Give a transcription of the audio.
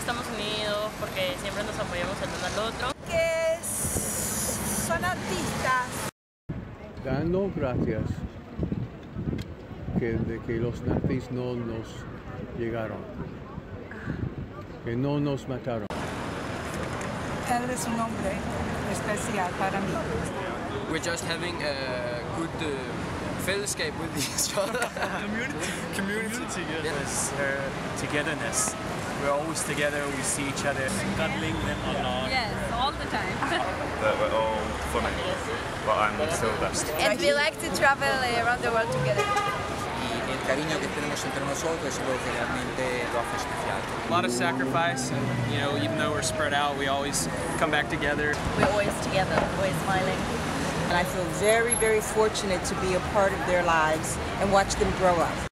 estamos unidos, porque siempre nos apoyamos el uno al otro. Que son artistas. Dando gracias de que los nazis no nos llegaron, que no nos mataron. Él es un hombre especial para mí. We're just having a good fellowship with each other. Community. Yes, togetherness. We're always together, we see each other, cuddling them a lot. Yes, all the time. That we're all funny, but I'm still the best. And we like to travel around the world together. Y el cariño que tenemos entre nosotros es lo que realmente lo hace especial. A lot of sacrifice, and even though we're spread out, we always come back together. We're always together, always smiling. And I feel very, very fortunate to be a part of their lives and watch them grow up.